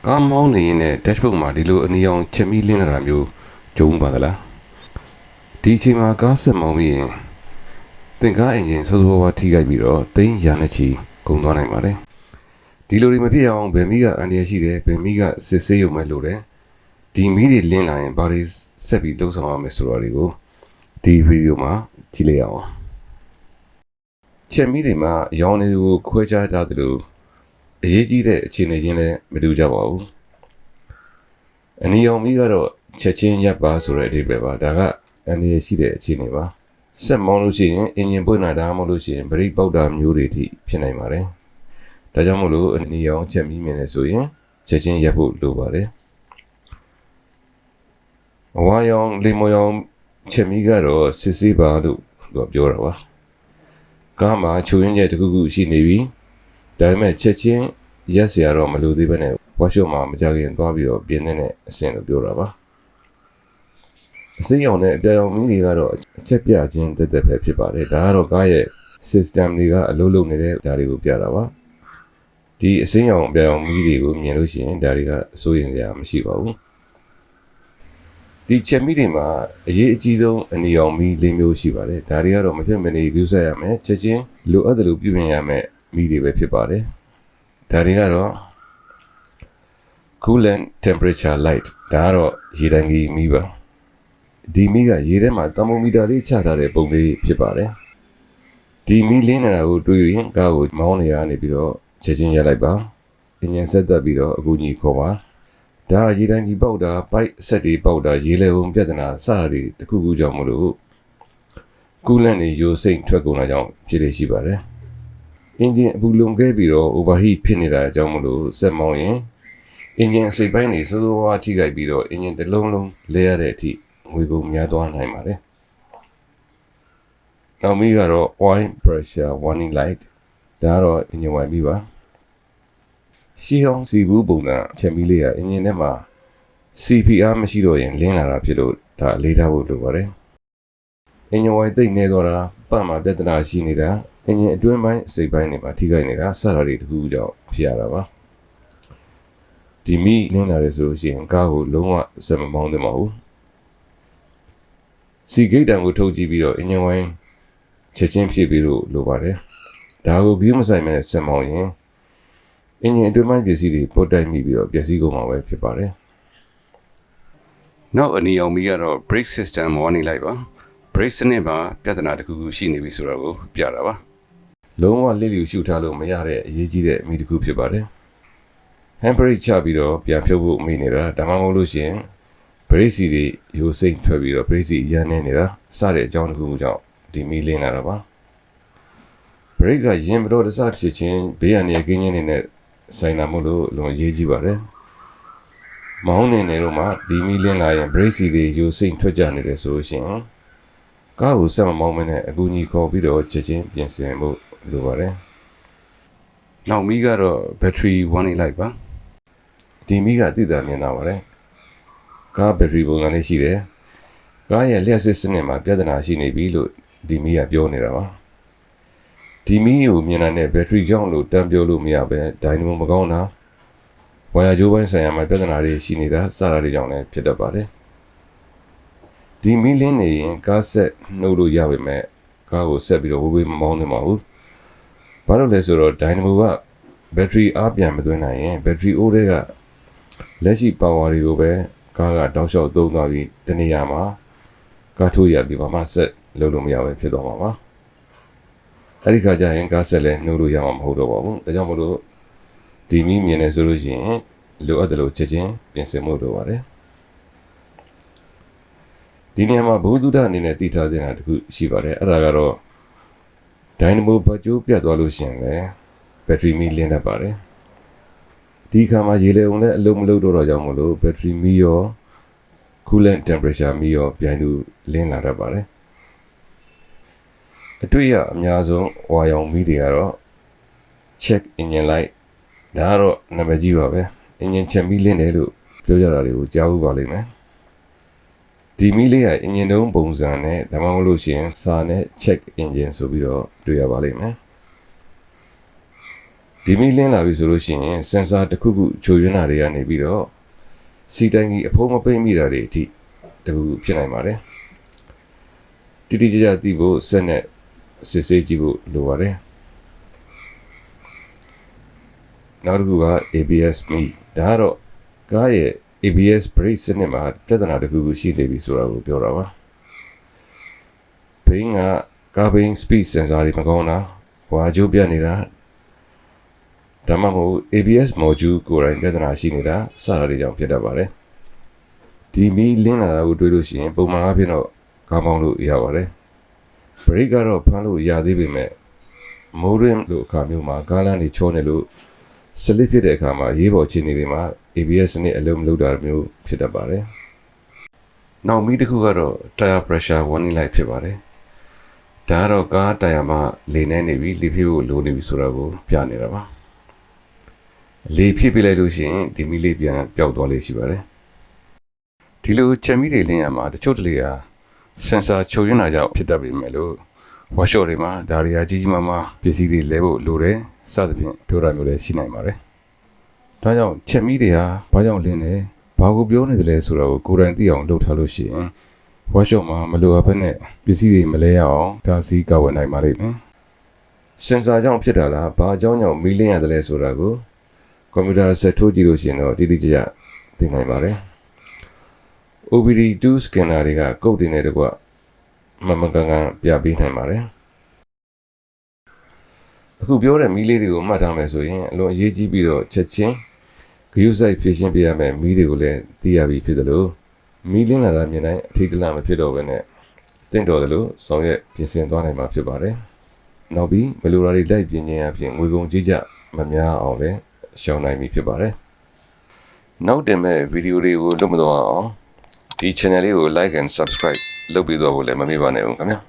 ကားမောင်းနေရင်လည်း dashboard မှာဒီလိုအနီရောင်ချက်မီလင်းလာတာမျိုးကြုံပါသလားဒီအချိန်မှာကားဆက်မောင်းပြီးရင်သင်ကားအင်ဂျင်ဆိုးဆိုးဝါးထိခိုက်ပြီးတော့သိန်းရာနဲ့ချီကုန်သွားနိုင်ပါတယ်ဒီလိုတွေမဖြစ်အောင်ဘယ်မီးကအန်ဒီရရှိတယ်ဘယ်မီးကစစ်ဆေးရုံမဲ့လို့တယ်ဒီမီးတွေလင်းလာရင်ဘာတွေဆက်ပြီးလှုပ်ဆောင်ရမယ်ဆိုတာတွေကိုဒီဗီဒီယိုမှာကြည့်လိုက်အောင်ချက်မီးတွေမှာရောင်တွေကိုခွဲခြားထားသလိုအရေးကြီးတဲ့အခြေအနေချင်းလည်းမတူကြပါဘူးအနီရောင်မီးကတော့ချက်ချင်းရပ်ပါဆိုတဲ့အဓိပ္ပာယ်ပါဒါကအန်ဒီရရှိတဲ့အခြေအနေပါဆက်မောင်းလို့ရှိရင်အင်ဂျင်ပွင့်လာတာမဟုတ်လို့ရှိရင်ဗရိတ်ပေါက်တာမျိုးတွေထိဖြစ်နိုင်ပါတယ်ဒါကြောင့်မို့လို့အနီရောင်ချက်မီးမြင်နေဆိုရင်ချက်ချင်းရပ်ဖို့လိုပါတယ်အဝါရောင်လေမော်ရောင်ချက်မီးကတော့စစ်ဆေးပါလို့သူပြောတာပါကားမှာချိုးရင်းချက်တစ်ခုခုရှိနေပြီဒါပေမဲ့ချက်ချင်းရက်စရာတော့မလိုသေးဘဲနဲ့ဝါရှော့မှာမကြခင်သွားပြီးတော့ပြင်းတဲ့အဆင့်လို့ပြောတာပါအစိမ်းရောင်နဲ့အပြာရောင်မီးတွေကတော့အချက်ပြခြင်းတက်တက်ပဲဖြစ်ပါတယ်ဒါကတော့ကားရဲ့ system တွေကအလုပ်လုပ်နေတဲ့ဓာတ်တွေကိုပြတာပါဒီအစိမ်းရောင်အပြာရောင်မီးတွေကိုမြင်လို့ရှိရင်ဓာတ်တွေကအစိုးရင်စရာမရှိပါဘူးဒီချက်မီးတွေမှာအရေးအကြီးဆုံးအနီရောင်မီး၄မျိုးရှိပါတယ်ဒါတွေကတော့မဖြစ်မနေပြုဆက်ရမယ်ချက်ချင်းလိုအပ်တယ်လို့ပြုပြင်ရမယ်မီးတွေပဲဖြစ်ပါတယ်ဒါတွေကတော့ coolant temperature light ဒါကတော့ရေတံကြီးမီးပါဒီမီးကရေထဲမှာတhermometerလေးချထားတဲ့ပုံလေးဖြစ်ပါတယ်ဒီမီးလင်းနေတာကိုတွေးရင်ကားကိုမောင်းနေရနေပြီးတော့ချက်ချင်းရပ်လိုက်ပါအင်ဂျင်ဆက်သက်ပြီးတော့အကူကြီးခေါ်ပါဒါရေတံကြီးပေါက်တာပိုက်ဆက်တွေပေါက်တာရေလေုံပြဿနာစတာတွေတခုခုကြောင့်မလို့ကူလန့်တွေယိုစိမ့်ထွက်ကုန်တာကြောင့်ဖြစ်လေရှိပါတယ်အင်ဂျင်အပူလုံခဲ့ပြီးတော့ overheat ဖြစ်နေတာကြောင့်မလို့ဆက်မောင်းရင်အင်ဂျင်အစိပ်ပိုင်းတွေစိုးစိုးဝါးထိခိုက်ပြီးတော့အင်ဂျင်တစ်လုံးလုံးလဲရတဲ့အထိငွေကုန်များသွားနိုင်ပါတယ်နောက်မီးကတော့ oil pressure warning light ဒါကတော့အင်ဂျင်ဝိုင်မီးပါရှီဟောင်းစီဘူးပုံစံချက်မီးလေးကအင်ဂျင်ထဲမှာ CPR မရှိတော့ရင်လင်းလာတာဖြစ်လို့ဒါအလေးထားဖို့လိုပါတယ်အင်ဂျင်ဝိုင်သိပ်နေတော့တာပတ်မှာပြဿနာရှိနေတာအင်ဂျင်အတွင်းပိုင်းအစိပ်ပိုင်းတွေမှာထိခိုက်နေတာစတာတွေတခုကြောင့်ဖြစ်ရတာပါဒီမီးလင်းလာတယ်ဆိုလို့ရှိရင်ကားကိုလုံးဝဆက်မမောင်းသင့်ပါဘူးစီဂိတ်တံကိုထုတ်ကြည့်ပြီးတော့အင်ဂျင်ဝိုင်ချက်ချင်းဖြစ်ပြီးလို့လိုပါတယ်ဒါကိုဘီးမဆိုင်မဲ့ဆက်မောင်းရင်အင်ဂျင်အတွင်းပိုင်းပစ္စည်းတွေပုတ်တိုက်မိပြီးတော့ပျက်စီးကုန်မှာပဲဖြစ်ပါတယ်နောက်အနီရောင်မီကတော့ brake system warning light ပါ brake စနစ်မှာပြဿနာတစ်ခုခုရှိနေပြီဆိုတော့ကိုပြတာပါလုံးဝလစ်လျူရှုထားလို့မရတဲ့အရေးကြီးတဲ့အမီတစ်ခုဖြစ်ပါတယ် handbrake ချပြီးတော့ပြန်ဖြုတ်ဖို့မိနေတာဒါမှမဟုတ်လို့ရှိရင် brake စီတွေယိုစိမ့်ထွက်ပြီးတော့ brake စီရမ်းနေနေတာစတဲ့အကြောင်းတစ်ခုခုကြောင့်ဒီမီလင်းလာတာပါ brake ကရင်မတော်တဆဖြစ်ခြင်းဘေးရန်ရကင်းခြင်းတွေနဲ့ဆိုင်တာမို့လို့လွန်ရေးကြည့်ပါတယ်မောင်းနေတော့မှဒီမီလင်းလာရင် brake စီတွေယိုစိမ့်ထွက်ကြနေတယ်ဆိုလို့ရှိရင်ကားကိုဆက်မမောင်းမနဲ့အကူကြီးခေါ်ပြီးတော့ချက်ချင်းပြင်ဆင်ဖို့လိုပါတယ်နောက်မီးကတော့ battery warning light ပါဒီမီးကသိတာမြင်တာပါတယ်ကား battery ပုံစံလေးရှိတယ်ကားရဲ့လျှက်စစ်စနစ်မှာပြဿနာရှိနေပြီလို့ဒီမီးကပြောနေတာပါဒီမီးကိုမြင်တဲ့ battery ကြောင့်လို့တန်းပြောလို့မရပဲ dynamo မကောင်းတာဝါယာကြိုးပိုင်းဆိုင်ရာမှာပြဿနာတွေရှိနေတာစတာတွေကြောင့်လည်းဖြစ်တတ်ပါတယ်ဒီမီးလင်းနေရင်ကားဆက်နှုတ်လို့ရပါမယ်ကားကိုဆက်ပြီးတော့ဝေးဝေးမမောင်းသင့်ပါဘူးဘာလို့လဲဆိုတော့ dynamo က battery အားပြန်မသွင်းနိုင်ရင် battery အိုးတွေကလက်ရှိ power တွေကိုပဲကားကတောက်လျှောက်သုံးသွားပြီးတနေရာမှာကားထိုးရပြီးမှဆက်လုပ်လို့မရပဲဖြစ်သွားမှာပါအဲ့ဒီခါကျရင်ကားဆက်လည်းနှုတ်လို့ရမှာမဟုတ်တော့ပါဘူးဒါကြောင့်မလို့ဒီမီးမြင်နေဆိုလို့ရှိရင်လိုအပ်တယ်လို့ချက်ချင်းပြင်ဆင်မှုလိုပါတယ်ဒီနေရာမှာဘုဒ္ဓအနေနဲ့တည်ထားတဲ့ဟာတခုရှိပါတယ်အဲ့ဒါကတော့ dynamo ဘတ်ဂျိုးပြတ်သွားလို့ရှိရင်လည်း battery မီးလင်းတတ်ပါတယ်ဒီခါမှာရေလေုံလည်းအလုံးမလုံးတော့ကြောင့်မလို့ battery မီးရော coolant temperature မီးရောပြိုင်တူလင်းလာတတ်ပါတယ်အတွေ့အအများဆုံးဝါရောင်မီးတွေကတော့ check engine light ဒါကတော့နာမည်ကြီးပါပဲအင်ဂျင်ချက်မီးလင်းတယ်လို့ပြောကြတာတွေကိုကြားဘူးပါလိမ့်မယ်ဒီမီးလေးကအင်ဂျင်တုံးပုံစံနဲ့ဒါမှမဟုတ်လို့ရှိရင်စာနဲ့ check engine ဆိုပြီးတော့တွေ့ရပါလိမ့်မယ် ဒီမီလင်းလာပြီဆိုလို့ရှိရင်စင်ဆာတစ်ခုခုချိုရင်းတာတွေကနေပြီးတော့စီတိုင်းကြီးအဖုံးမပိတ်မိတာတွေအထိတခုဖြစ်နိုင်ပါတယ်တိတိကျကျသိဖို့စက်နဲ့စစ်ဆေးကြည့်ဖို့လိုပါတယ်နောက်တစ်ခုက ABS မီဒါကတော့ကားရဲ့ ABS brake စနစ်မှာပြဿနာတစ်ခုခုရှိနေပြီဆိုတာကိုပြောတာပါဘိန်းကကားဘိန်း speed sensor တွေမကောင်းတာဝါကြိုးပြတ်နေတာဒါမှမဟုတ် ABS module ကိုယ်တိုင်ပြဿနာရှိနေတာစတာတွေကြောင့်ဖြစ်တတ်ပါတယ်ဒီမီလင်းလာတာကိုတွေးလို့ရှိရင်ပုံမှန်အားဖြင့်တော့ကားပေါင်းလို့ရပါတယ် brake ကတော့ဖမ်းလို့ရသေးပေမဲ့ modem လို့အခါမျိုးမှာကားလမ်းတွေချောနေလို့စလစ်ဖြစ်တဲ့အခါမှာရေးပေါ်အခြေအနေတွေမှာ ABS နဲ့အလုံးမလုပ်တာမျိုးဖြစ်တတ်ပါတယ်နောက်မီတစ်ခုကတော့ tire pressure warning light ဖြစ်ပါတယ်ဒါကတော့ကားတာယာမှာလေနေနေပြီလေဖြည့်ဖို့လိုနေပြီဆိုတာကိုပြနေတာပါလေဖြည့်ပြလိုက်လို့ရှိရင်ဒီမီလေးပြန်ပျောက်သွားလေရှိပါတယ်ဒီလိုချက်မီတွေလင်းရမှာတချို့တလေဟာစင်ဆာချိုရင်းတာကြောင့်ဖြစ်တတ်ပေမဲ့လို့ဝါရှော့တွေမှာဒါရီယာကြီးကြီးမားမားပစ္စည်းတွေလဲဖို့လိုတယ်စသဖြင့်ပြောတာမျိုးလည်းရှိနိုင်ပါတယ်ဒါကြောင့်ချက်မီတွေဟာဘာကြောင့်လင်းလဲဘာကိုပြောနေတယ်လဲဆိုတာကိုကိုယ်တိုင်သိအောင်လုပ်ထားလို့ရှိရင်ဝါရှော့မှာမလိုအပ်ဘဲနဲ့ပစ္စည်းတွေမလဲရအောင်ဒါစီကာဝယ်နိုင်ပါလိမ့်မယ်စင်ဆာကြောင့်ဖြစ်တာလားဘာကြောင့်မီးလင်းရတယ်လဲဆိုတာကိုကွန်ပျူတာဆက်ထိုးကြည့်လို့ရှိရင်တော့တိတိကျကျသိနိုင်ပါတယ် OBD2 scanner တွေကကုတ်တင်နေတကွမကန်ပြပေးနိုင်ပါတယ်အခုပြောတဲ့မီးလေးတွေကိုမှတ်ထားမယ်ဆိုရင်အလွန်အရေးကြီးပြီးတော့ချက်ချင်းဂရုစိုက်ဖြည့်ရှင်းပေးရမယ်မီးတွေကိုလည်းသိရပြီဖြစ်တယ်လို့မီးလင်းလာတာမြင်တိုင်းအထိတ်တလန့်မဖြစ်တော့ဘဲနဲ့တင့်တော်တယ်လို့ဆောင်ရွက်ပြင်ဆင်သွားနိုင်မှာဖြစ်ပါတယ်နောက်ပြီးမလိုရာတွေလိုက်ပြင်းခြင်းအပြင်ငွေကုန်ကြေးကျမများအောင်လည်းရှောင်နိုင်ပြီဖြစ်ပါတယ်နောက်တင်မဲ့ဗီဒီယိုတွေကိုလွတ်မသွားအောင်ဒီ channel လေးကို like and subscribe လုပ်ပြီးတော့လည်းမမေ့ပါနဲ့ဦးခင်ဗျာ